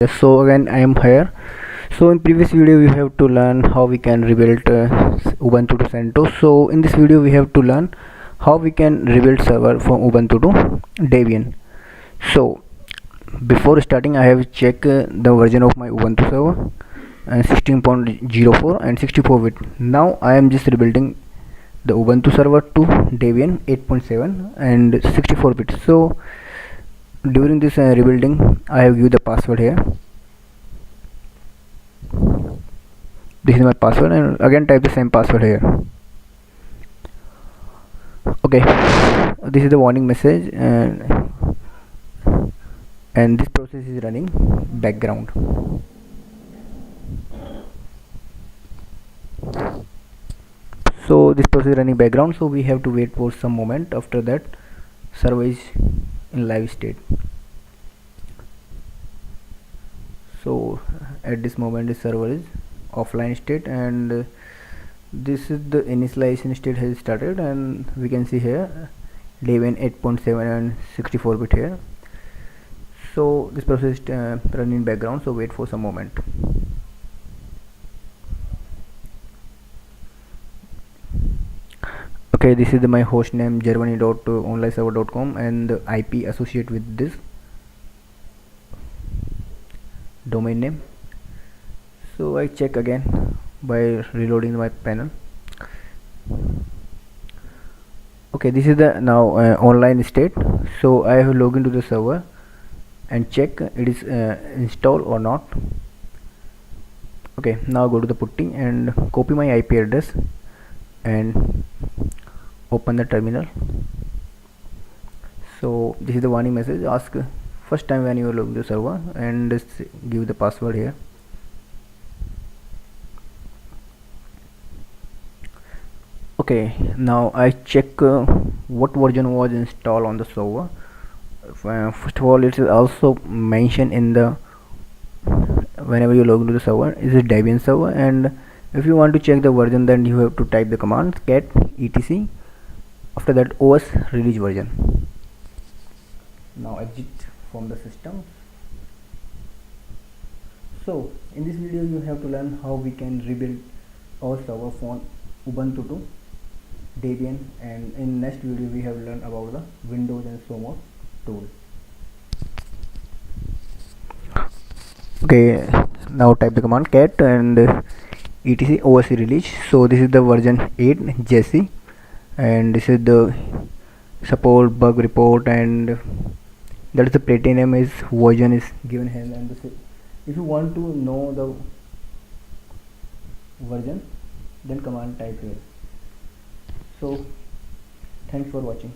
Yes, so again I am here. So in previous video we have to learn how we can rebuild Ubuntu to CentOS. So in this video we have to learn how we can rebuild server from Ubuntu to Debian. So before starting I have checked the version of my Ubuntu server 16.04 and 64-bit. Now I am just rebuilding the Ubuntu server to Debian 8.7 and 64-bit. So during this rebuilding I have used the password here. This is my password, and again type the same password here. Okay, this is the warning message, and this process is running background. So this process is running background, so we have to wait for some moment. After that server is in live state. So at this moment the server is offline state, and this is the initialization state has started, and we can see here Debian 8.7 and 64-bit here. So this process is running in background, so wait for some moment. Okay, this is my host name germany.onliveserver.com and the IP associated with this domain name. So I check again by reloading my panel. Okay, this is the now online state. So I have logged into the server and check it is installed or not. Okay, now go to the putty and copy my IP address and open the terminal. So this is the warning message. Ask first time when you are logging the server and just give the password here. Okay, now I check what version was installed on the server. First of all, it is also mentioned in the whenever you log into the server is a Debian server, and if you want to check the version, then you have to type the command cat etc. After that OS release version. Now exit from the system. So in this video you have to learn how we can rebuild our server from Ubuntu to Debian, and in next video we have learned about the Windows and so more tool. Okay, now type the command cat and etc OS release. So this is the version 8 Jesse, and this is the support bug report, and that is the platinum is version is given here. And this is, if you want to know the version, then command type here. So thanks for watching.